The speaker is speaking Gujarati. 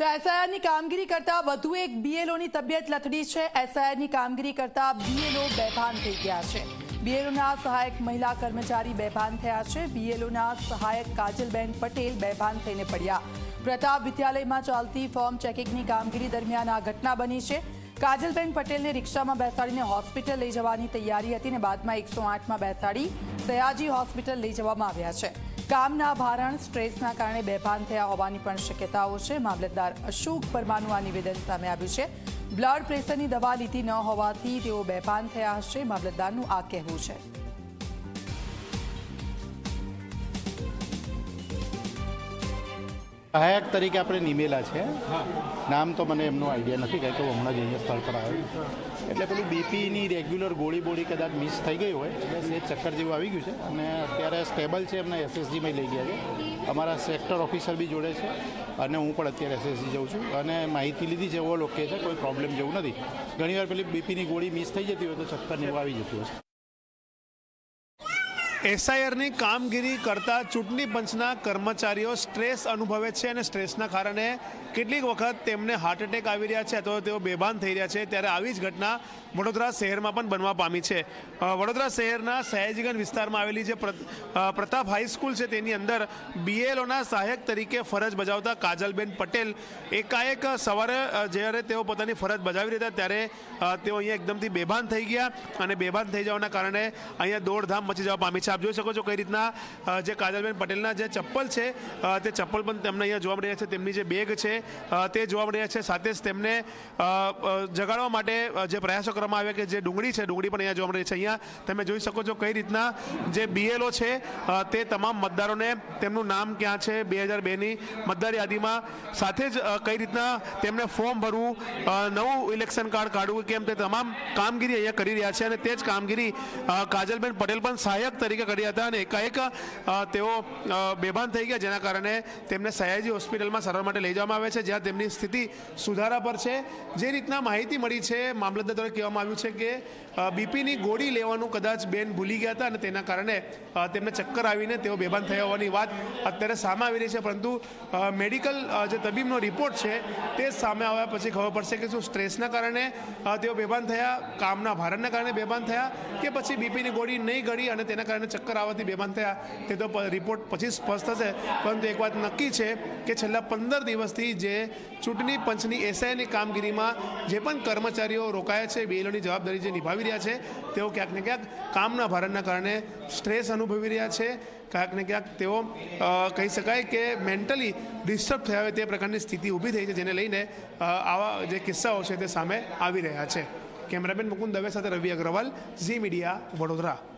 તો એસઆઈઆરની કામગીરી કરતા વધુ એક બીએલઓની તબિયત લથડી છે। એસઆઈઆરની કામગીરી કરતા બીએલઓ બેભાન થઈ ગયા છે। બીએલઓના સહાયક મહિલા કર્મચારી બેભાન થયા છે। બીએલઓના સહાયક કાજલબેન પટેલ બેભાન થઈને પડ્યા। પ્રતાપ વિદ્યાલયમાં ચાલતી ફોર્મ ચેકિંગની કામગીરી દરમિયાન આ ઘટના બની છે। કાજલબેન પટેલને રિક્ષામાં બેસાડીને હોસ્પિટલ લઈ જવાની તૈયારી હતી અને બાદમાં 108માં બેસાડી સયાજી હોસ્પિટલ લઈ જવામાં આવ્યા છે। કામના ભારણ સ્ટ્રેસના કારણે બેભાન થયા હોવાની પણ શક્યતાઓ છે। મામલતદાર અશોક પરમારનું આ નિવેદન સામે આવ્યું છે। બ્લડ પ્રેશરની દવા લીધી ન હોવાથી તેઓ બેભાન થયા હશે, મામલતદારનું આ કહેવું છે। સહાયક તરીકે આપણે નિમેલા છે। નામ તો મને એમનો આઈડિયા નથી, કારણ કે હું હમણાં જ અહીંયા સ્થળ પર આવ્યો એટલે પેલું બીપીની રેગ્યુલર ગોળી કદાચ મિસ થઈ ગઈ હોય એટલે એ ચક્કર જેવું આવી ગયું છે અને અત્યારે સ્ટેબલ છે। એમને એસએસજીમાં લઈ ગયા છે। અમારા સેક્ટર ઓફિસર બી જોડે છે અને હું પણ અત્યારે એસએસજી જાઉં છું અને માહિતી લીધી છે। ઓલ ઓકે છે, કોઈ પ્રોબ્લેમ જેવું નથી। ઘણીવાર પેલી બીપીની ગોળી મિસ થઈ જતી હોય તો ચક્કર ને એવું આવી જતું હોય છે। એસઆઈઆરની કામગીરી કરતા ચૂંટણી પંચના કર્મચારીઓ સ્ટ્રેસ અનુભવે છે અને સ્ટ્રેસના કારણે કેટલીક વખત તેમને હાર્ટ એટેક આવી રહ્યા છે અથવા તેઓ બેભાન થઈ રહ્યા છે। ત્યારે આવી જ ઘટના વડોદરા શહેરમાં પણ બનવા પામી છે। વડોદરા શહેરના સયાજીગંજ વિસ્તારમાં આવેલી જે પ્રતાપ હાઈસ્કૂલ છે તેની અંદર બીએલઓના સહાયક તરીકે ફરજ બજાવતા કાજલબેન પટેલ એકાએક સવારે જ્યારે તેઓ પોતાની ફરજ બજાવી રહ્યા હતા ત્યારે તેઓ અહીંયા એકદમથી બેભાન થઈ ગયા અને બેભાન થઈ જવાના કારણે અહીંયા દોડધામ મચી જવા પામી છે। આપ જોઈ શકો છો કઈ રીતના જે કાજલબેન પટેલના જે ચપ્પલ છે તે ચપ્પલ પણ તેમને અહીંયા જોવા મળી રહ્યા છે। તેમની જે બેગ છે તે જોવા મળી રહ્યા છે। સાથે જ તેમને જગાડવા માટે જે પ્રયાસો કરવામાં આવ્યા કે જે ડુંગળી છે ડુંગળી પણ અહીંયા જોવા મળી છે। અહીંયા તમે જોઈ શકો છો કઈ રીતના જે બીએલઓ છે તે તમામ મતદારોને તેમનું નામ ક્યાં છે 2002ની મતદાર યાદીમાં, સાથે જ કઈ રીતના તેમને ફોર્મ ભરવું, નવું ઇલેક્શન કાર્ડ કાઢવું, કેમ તે તમામ કામગીરી અહીંયા કરી રહ્યા છે। અને તે જ કામગીરી કાજલબેન પટેલ પણ સહાયક તરીકે કર્યા હતા અને એકાએક તેઓ બેભાન થઈ ગયા, જેના કારણે તેમને સયાજી હોસ્પિટલમાં સારવાર માટે લઈ જવામાં આવે છે, જ્યાં તેમની સ્થિતિ સુધારા પર છે। જે રીતના માહિતી મળી છે મામલતદાર દ્વારા કહેવામાં આવ્યું છે કે બીપીની ગોળી લેવાનું કદાચ બેન ભૂલી ગયા હતા અને તેના કારણે તેમને ચક્કર આવીને તેઓ બેભાન થયા હોવાની વાત અત્યારે સામે આવી રહી છે। પરંતુ મેડિકલ જે તબીબનો રિપોર્ટ છે તે સામે આવ્યા પછી ખબર પડશે કે શું સ્ટ્રેસના કારણે તેઓ બેભાન થયા, કામના ભારણના કારણે બેભાન થયા કે પછી બીપીની ગોળી નહીં ગળી અને તેના કારણે ચક્કર આવવાથી બેભાન થયા, તે તો રિપોર્ટ પછી સ્પષ્ટ થશે। પરંતુ એક વાત નક્કી છે કે છેલ્લા 15 દિવસથી જે ચૂંટણી પંચની એસઆઈની કામગીરીમાં જે પણ કર્મચારીઓ રોકાયા છે, બીએલઓની જવાબદારી જે નિભાવી રહ્યા છે, તેઓ ક્યાંક ને ક્યાંક કામના ભારણના કારણે સ્ટ્રેસ અનુભવી રહ્યા છે। ક્યાંક ને ક્યાંક તેઓ કહી શકાય કે મેન્ટલી ડિસ્ટર્બ થયા હોય તે પ્રકારની સ્થિતિ ઊભી થઈ છે, જેને લઈને આવા જે કિસ્સાઓ છે તે સામે આવી રહ્યા છે। કેમેરામેન મુકુંદ દવે સાથે રવિ અગ્રવાલ, ઝી મીડિયા, વડોદરા।